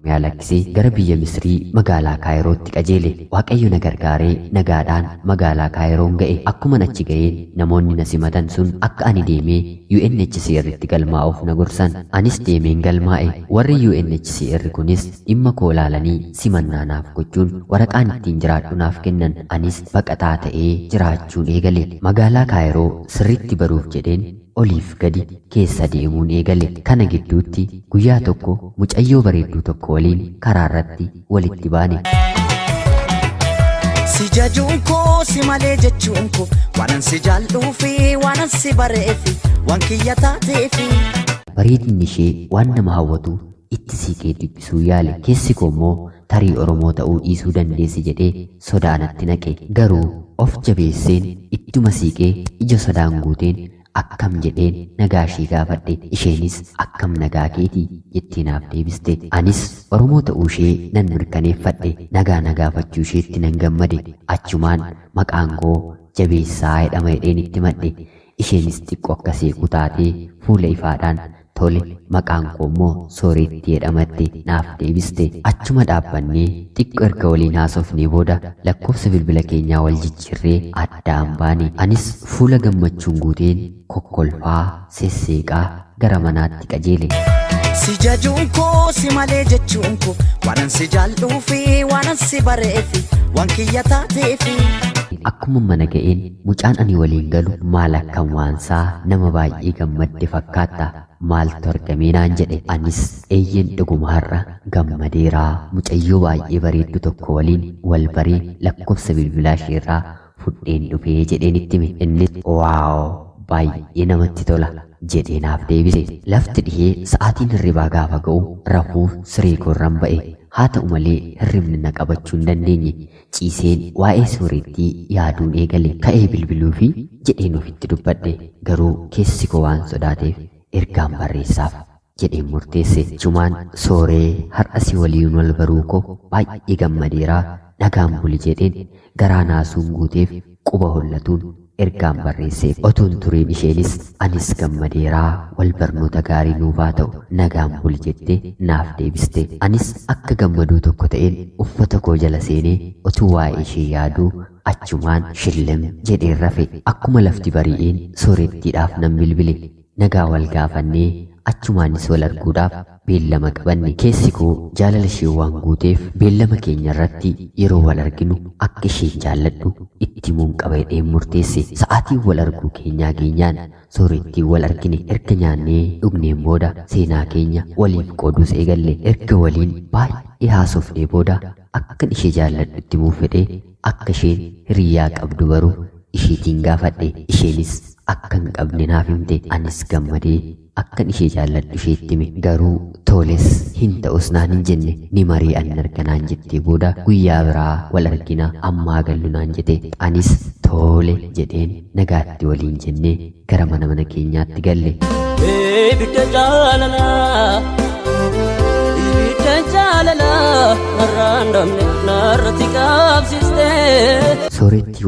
Mialaksee gara biyya Misrii magaalaa Kaayirootti qajeele. Waaqayyo na gargaaree nagaadhaan magaalaa Kaayiroon ga'e. Akkuma achi ga'een namoonni na simatan sun akka ani deemee UNHCR'tti galmaa'uuf na gorsan. Anis deemeen galmaa'e. Warri UNHCR kunis dhimma koo ilaalanii simannaa naaf gochuun waraqaan ittiin jiraadhu naaf kennan. Anis baqataa ta'ee jiraachuun eegale. Magaalaa Kaayiroo sirriitti baruuf jedheen oliif gadi keessa deemuun eegale. Kana gidduutti guyyaa tokko mucayyoo bareedduu tokko waliin karaa irratti walitti baane. Si jajuun koo si malee jechuun koo waanan si jaalluu fi waanan si bareefi waan kiyya taateefi. Bareedinni ishee waan nama hawwatu itti siiqee dubbisuu yaale. Keessi koo immoo tarii Oromoo ta'uu dhiisuu dandeessi jedhee sodaanatti naqe. Garuu of jabeesseen ittuma siiqee ija sodaan guuteen akkam jedheen nagaa ishee gaafadhe. Isheenis akkam nagaa keetii jettee naaf deebiste. Anis Oromoo ta'uu ishee nan mirkaneeffadhe. Nagaa na gaafachuu isheetti nan gammade. Achumaan maqaan koo Jabeessaa jedhama jedheen itti madhe. Isheenis xiqqoo akka seequ taatee fuula ifaadhaan tole maqaan koo immoo Sooretti jedhamatte naaf deebiste. Achuma dhaabbannee xiqqoo erga waliin haasofnee booda lakkoofsa bilbila keenyaa wal jijjiirree addaan baane. Anis fuula gammachuun guuteen kokkolfaa sesseeqaa gara manaatti qajeele. Si jajuun koo si malee jechuun koo waanan si jaalluu fi waanan si bareefi waan kiyya taateefi. Akkuma mana ga'een mucaan ani waliin galu maal akkan waansaa nama baay'ee gammadde fakkaata. Maaltu argamee naan jedhe. Anis eeyyen dhuguma har'a gammadeeraa mucayyoo baay'ee bareeddu tokko waliin wal baree lakkoofsa bilbilaa isheerraa fudheen dhufee jedheen itti hime. Innis waaw baay'ee namatti tola jedhee naaf deebise. Lafti dhihee sa'aatiin hirribaa gaafa ga'u rafuu siree koorran ba'e. Haa ta'u malee hirribni na qabachuu hin dandeenye. Ciiseen waa'ee Soorettii yaaduun eegale. Ka'ee bilbiluu fi jedheen ofitti dubbadhe. Garuu keessi koo waan sodaateef ergaan barreessaaf jedheen murteesse. Achumaan Sooree har'a si waliin wal baruu koo baay'ee gammadeeraa nagaan buli jedheen garaa naasuun guuteef quba hollatuun ergaan barreesseef. Otuun turiin isheenis anis gammadeeraa wal barnoota gaarii nuuf haa ta'u nagaan buli jettee naaf deebiste. Anis akka gammaduu tokko ta'een uffata koo jala seenee otuu waa'ee ishee yaaduu achumaan shillim jedheen rafe. Akkuma lafti bari'een Soorettiidhaaf nan bilbile. Nagaa wal gaafannee achumaanis wal arguudhaaf beellama qabanne. Keessi koo jaalala ishee waan guuteef beellama keenya irratti yeroo wal arginu akka isheen jaalladhu itti himuun qaba jedheen murteesse. Sa'aatiin wal arguu keenyaa geenyaan Soorettiin wal argine. Erga nyaannee dhugneen booda seenaa keenya waliif qooduus eegalle. Erga waliin baay'ee haasofnee booda akkan ishee jaalladhu itti himuuf fedhee akka isheen hiriyaa qabdu baruu isheetiin gaafadhe. Isheenis akka hin qabne naaf himte. Anis gammadee akkan ishee jaalladhu isheetti hime. Garuu toles hin ta'us naan hin jenne. Ni mari'anna erga naan jettee booda guyyaa biraa wal argina ammaa gallu naan jette. Anis tole jedheen nagaatti waliin jennee gara mana keenyaatti galle. Ibidda jaalalaa narraandamne narratti qabsiste. Soorettii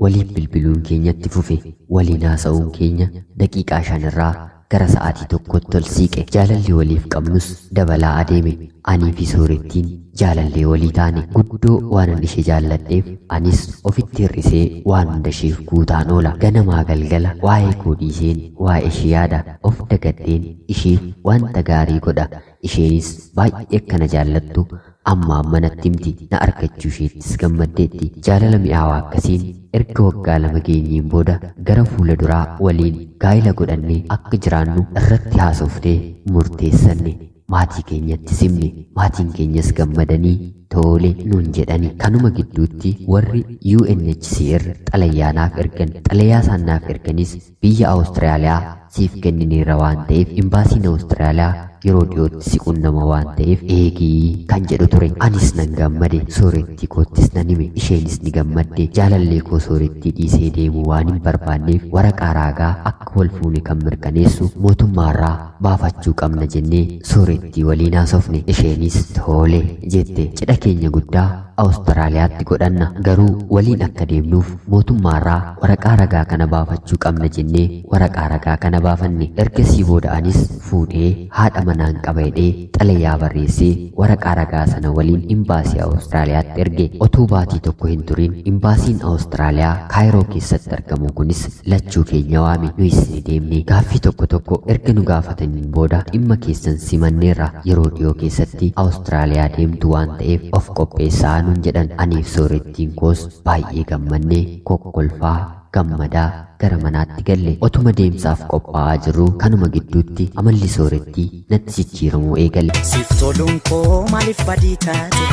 waliin bilbiluun keenyatti fufe. Waliin haasa'uun keenya daqiiqaa 5 irraa gara sa'aatii tokkotti ol siiqe. Jaalalli waliif qabnus dabalaa adeeme. Anii fi Soorettiin jaalallee walii taane. Guddoo waan ishee jaalladheef anis ofitti hir'isee waan hunda isheef guutaan oola. Ganamaa galgala waa'ee koo dhiiseen waa'ee ishee yaada. Of dagadheen isheef wanta gaarii godha. Isheenis baay'ee akkana jaallattu amma manatti himti. Na argachuu isheettis gammaddeetti. Jaalala mi'aawaa akkasiin erga waggaa 2 geenyeen booda gara fuula duraa waliin gaa'ila godhannee akka jiraannu irratti haasofnee murteessanne. Maatii keenyatti simne. Maatiin keenyas gammadanii tole nuun jedhani. Kanuma gidduutti warri UNHCR xalayaanaaf ergan. Xalayaa isaanaaf erganis biyya Awustiraaliyaa siif kennineera waan ta'eef imbaasiin Awustiraaliyaa yeroo dhiyootti si qunnama waan ta'eef eegii kan jedhu ture. Anis nan gammade. Soorettii koottis nan hime. Isheenis ni gammadde. Jaalallee koo Soorettii dhiisee deemuu waan hin barbaanneef waraqaa raagaa akka wal fuune kan mirkaneessu mootummaarraa baafachuu qabna jennee Soorettii waliin haasofne. Isheenis tole jette. Cidha keenya guddaa Awustiraaliyaatti godhanna. Garuu waliin akka deemnuuf mootummaarraa waraqaa ragaa kana baafachuu qabna jennee waraqaa ragaa kana baafanne. Ergasii booda anis fuudhee haadha manaan qabeedhee xalayaa barreessee waraqaa ragaa sana waliin imbaasii Awustiraaliyaatti erge. Otoo baatii tokko hin turin imbaasiin Awustiraaliyaa Kaayiroo keessatti argamu kunis lachuu keenya waame. Nuyis ni deemne. Gaaffii tokko erga nu gaafataniin booda dhimma keessan simanneerra, yeroo dhiyoo keessatti Awustiraaliyaa deemtu waan ta'eef of qopheessaa nuun jedhan. Aniif soorettiin koos baay'ee gammannee kokkolfaa gammadaa gara manaatti galle. Otuma deemsaaf qophaa'aa jirru kanuma gidduutti amalli soorettii natti jijjiiramuu eegale. Siif toluun koo maaliif badii taate?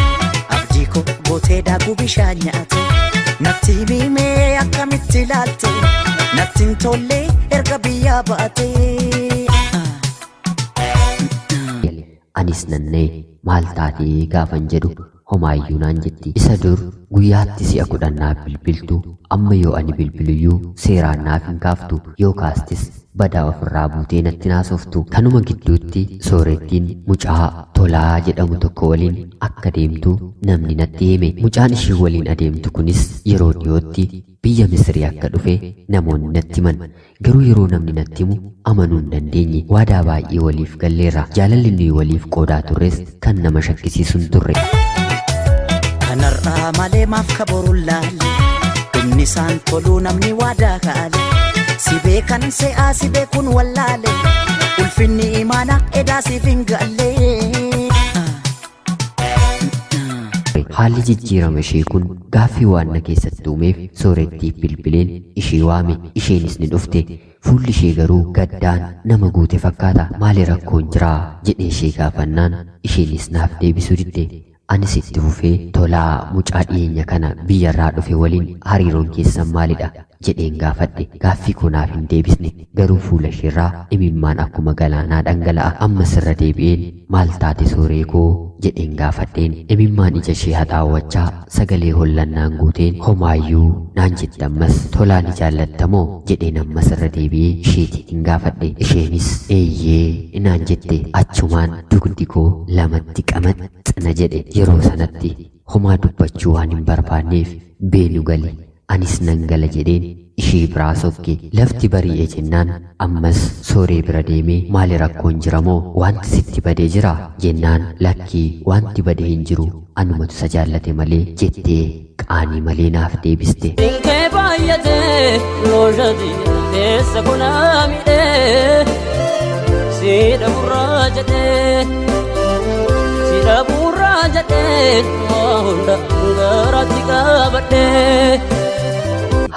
Abdii koo gootee daakuu bishaan nyaate. Natti himee akkamitti ilaalte? Natti hin tolle erga biyyaa baate. Anis nannee maal taatee gaafan jedhu homaayyuu naan jetti. Isa dur guyyaatti si'a 10 naaf bilbiltu, amma yoo ani bilbiluyyuu seeraan naaf hin kaaftu, yoo kaastis badaa ofirraa buutee natti naasoftu. Kanuma gidduutti soorettiin mucaa Tolaa jedhamu tokko waliin akka deemtu namni natti hime. Mucaan ishii waliin adeemtu kunis yeroo dhiyootti biyya Misrii akka dhufe namoonni natti himan. Garuu yeroo namni natti himu amanuu hin dandeenye. Waadaa baay'ee waliif galleerra. Jaalalli nuyi waliif qoodaa turres kan nama shakkisiisu hin turre. Kanarraa malee maaf kaboruun laalle, dhumni isaan toluu namni waadaa kaale. Si beekan se'aa si beekuun wallaale, ulfinni imaana edaa siif hin galle. Haalli jijjiirama ishee kun gaaffii waan na keessatti uumeef soorettiif bilbileen ishee waame. Isheenis ni dhufte. Fuulli ishee garuu gaddaan nama guute fakkaata. Maali rakkoon jiraa jedhee ishee gaafannaan isheenis naaf deebisuu didde. Anis itti fufee Tolaa mucaa dhiyeenya kana biyyarraa dhufe waliin hariiroon keessan maalidha jedheen gaafadhe. Gaaffii koo naaf hin deebisne. Garuu fuula isheerraa imimmaan akkuma galaanaa dhangala'a. Ammas irra deebi'een maal taate sooree koo jedheen gaafadheen. Imimmaan ija ishee haxaawwachaa sagalee hollannaan guuteen homaayyuu naan jette. Ammas Tolaa ni jaallattamoo jedheen ammas irra deebi'ee isheetiin gaafadhe. Isheenis eeyyee naan jette. Achumaan dugdi koo lamatti qamaxxina jedhe. Yeroo sanatti homaa dubbachuu waan hin barbaanneef beenu gali. Anis nan gala jedheen ishee biraa sokke. Lafti bari'e jennaan ammas sooree bira deemee maali rakkoon jira moo wanti sitti badee jira jennaan lakkii wanti badee hin jiru anumatu isa jaallate malee jettee qaanii malee naaf deebiste. Dinkee baay'atee looshati keessa kunaa miidhee siidha burraa jedhee. Burraa jedhee waa hunda garaatti qabadhee.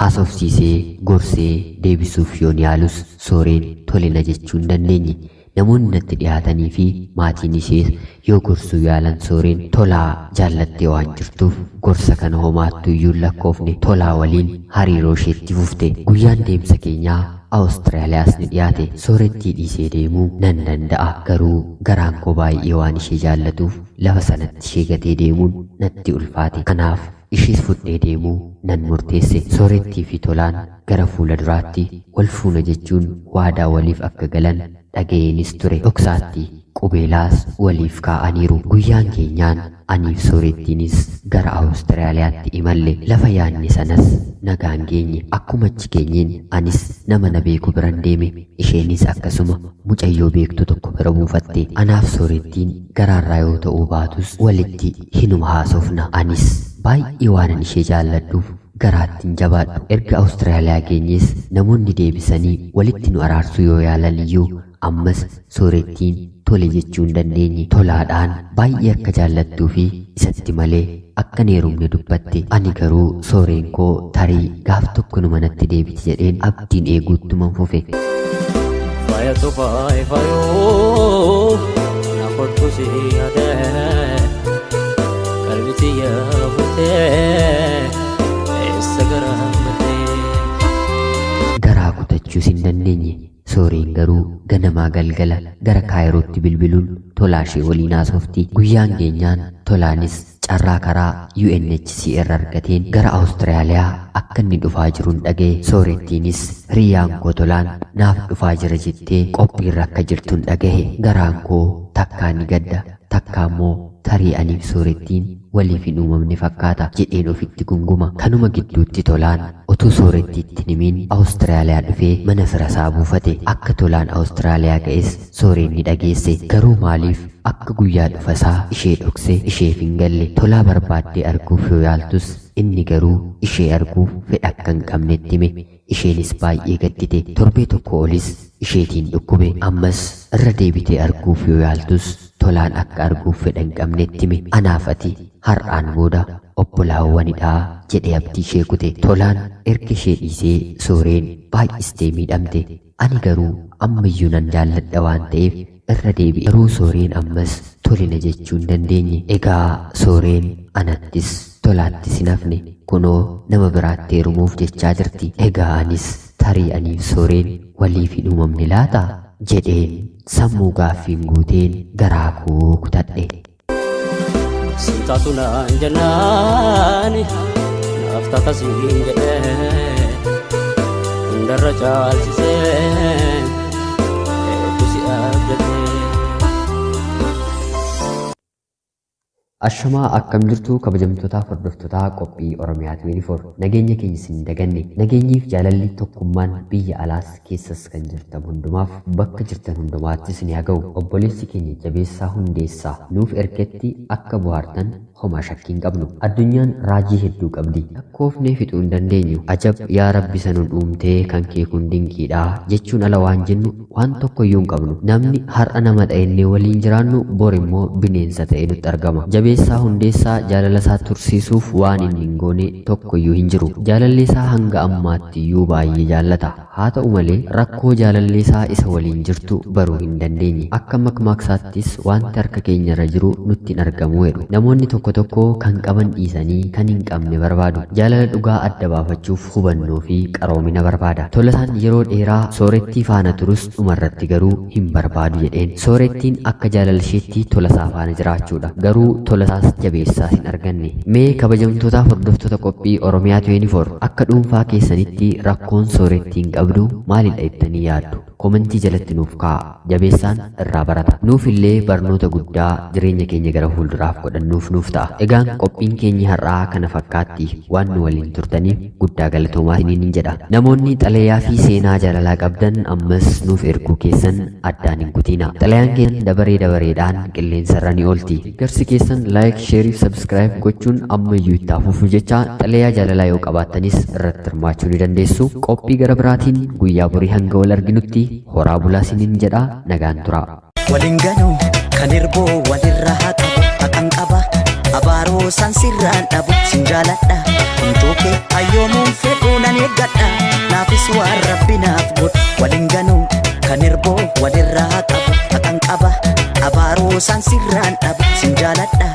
Haasofsiisee gorsee deebisuuf yoon yaalus sooreen tole na jechuu hin dandeenye. Namoonni natti dhiyaatanii fi maatiin ishees yoo gorsuu yaalan sooreen Tolaa jaallattee waan jirtuuf gorsa kana homaattuu iyyuu lakkoofne. Tolaa waliin hariiroo isheetti fufte. Guyyaan deemsa keenyaa Awustiraaliyaas ni dhiyaate. Soorettii dhiisee deemuu nan danda'a. Garuu garaan koo baay'ee waan ishee jaallatuuf lafa sanatti ishee gatee deemuun natti ulfaate. Kanaaf ishees fudhee deemuu nan murteesse. Soorettii fi Tolaan gara fuula duraatti wal fuuna jechuun waadaa waliif akka galan dhaga'eenis ture. Dhoksaatti qubeelaas waliif kaa'aniiru. Guyyaan keenyaan aniif soorettiinis gara Awustiraaliyaatti imalle. Lafa yaadne sanas nagaan geenye. Akkuma achi geenyeen anis nama na beeku biran deeme. Isheenis akkasuma mucayyoo beektu tokko bira buufatte. Anaaf soorettiin garaarraa yoo ta'uu baatus walitti hinuma haasofna. Anis baay'ee waanan ishee jaalladhuuf garaattiin jabaadhu. Erga Awustiraaliyaa geenyees namoonni deebisanii walitti nu araarsuu yoo yaalan iyyuu ammas soorettiin tole jechuu hin dandeenye. Tolaadhaan baay'ee akka jaallattuu fi isatti malee akka hin heerumne dubbatte. Ani garuu sooreen koo tarii gaaf tokko numa natti deebiti jedheen abdiin eeguuttuman fufe. Faayatu faayoo na kottu si yaadee qalbiti yaafutee eessa garaammatee. Garaa kutachuus hin dandeenye. Sooreen garuu ganamaa galgala gara Kaayirootti bilbiluun Tolaa ishee waliin haasofti. Guyyaan keenyaan Tolaanis carraa karaa UNHCR argateen gara Awustiraaliyaa akka inni dhufaa jiruun dhaga'e. Soorettiinis hiriyyaan koo Tolaan naaf dhufaa jira jettee qophiirra akka jirtuun dhaga'e. Garaan koo takkaa ni gadda takkaa immoo tarii aniif soorettiin waliif hin uumamne fakkaata jedheen ofitti gunguma. Kanuma gidduutti Tolaan utuu soorettiitti himiin Awustiraaliyaa dhufee mana fira isaa buufate. Akka Tolaan Awustiraaliyaa ga'es sooreen ni dhageesse. Garuu maaliif akka guyyaa dhufasaa ishee dhoksee isheef hin galle. Tolaa barbaaddee arguuf yoo yaaltus inni garuu ishee arguuf fedha akka hin qabnetti hime. Isheenis baay'ee gaddite. Torbee tokko olis isheetiin dhukkube. Ammas irra deebitee arguuf yoo yaaltus Tolaan akka arguuf fedha hin qabnetti hime. Anaaf ati har'aan booda obbolaawwanidha jedhee abdii ishee kute. Tolaan erga ishee dhiisee sooreen baay'istee miidhamte. Ani garuu ammayyuu nan jaalladha waan ta'eef irra deebi'e. Garuu sooreen ammas tolina jechuu hin dandeenye. Egaa sooreen anattis Tolaattis hin hafne. Kunoo nama biraatti heerumuuf jechaa jirti. Egaa anis tarii aniif sooreen waliif hin uumamne laata jedheen sammuu gaaffiin guuteen garaa koo kutadhe. Sintaatu naan jennaani naaf takasiin jedhee hundarra caalchisee eebbi si abdatee. Ashamaa akkam jirtu kabajamtootaa hordoftotaa qophii Oromiyaa 24. Nageenya keenya isin daganne. Nageenyiif jaalalli tokkummaan biyya alaas keessas kan jirtan hundumaaf bakka jirtan hundumaattis ni haa ga'u. Obboleessi keenya Jabeessaa Hundeessaa nuuf ergetti akka bohaartan homaa shakkii hin qabnu. Addunyaan raajii hedduu qabdi. Lakkoofnee fixuu hin dandeenyu. Ajab yaa Rabbi sanu dhuumtee kan kee kun dinqiidha jechuun ala waan jennu waan tokkoyyuu hin qabnu. Namni har'a nama ta'ennee waliin jiraannu bor immoo bineensa ta'ee nutti argama. Jabeessaa Hundeessaa jaalala isaa tursiisuuf waan inni hin goone tokkoyyuu hin jiru. Jaalalli isaa hanga ammaatti iyyuu baay'ee jaallata. Haa ta'u malee rakkoo jaalalli isaa isa waliin jirtu baruu hin dandeenye. Akka makmaaksaattis wanti harka keenyarra jiru nutti hin argamu jedhu. Namoonni tokko kan qaban dhiisanii kan hin qabne barbaadu. Jaalala dhugaa adda baafachuuf hubannoo fi qaroomina barbaada. Tolasaan yeroo dheeraa soorettii faana turus dhumarratti garuu hin barbaadu jedheen. Soorettiin akka jaalala isheetti Tolasaa faana jiraachuudha. Garuu Tolasaas Jabeessaas hin arganne. Mee kabajamtootaa hordoftoota qophii Oromiyaa 24 akka dhuunfaa keessanitti rakkoon soorettiin qabdu maalidha jettanii yaaddu? Komentii jalatti nuuf kaa'a. Jabeessaan irraa barata. Nuuf illee barnoota guddaa jireenya keenya gara fuulduraaf godhannuuf nuuf ta'a. Egaan qophiin keenya har'aa kana fakkaatti waan nu waliin turtaniif guddaa galatoomaa isiniin jedha. Namoonni xalayaa fi seenaa jaalalaa qabdan ammas nuuf erguu keessan addaan hin kutina. Xalayaan keenya dabaree dabareedhaan qilleensarra ni oolti. Garsi keessan laayik, sheerii fi sabskiraayib gochuun ammayyuu itti hafuuf jecha xalayaa jaalalaa yoo qabaattanis irratti hirmaachuu ni dandeessu. Qophii gara biraatiin guyyaa borii hanga wal arginutti horaa bulaa isiniin jedha. Nagaan tura. Waliin galuu kan hirboo walirraa haa qabu haqan qaba. Abaaroo san sirraan dhabu sin jaaladha. Huntuuke hayyoomuun fedhuu nan eeggadha. Naafis waan Rabbi naaf godhu. Waliin galuu kan hirboo walirraa haa qabu haqan qaba. Abaaroo san sirraan dhabu sin jaaladha.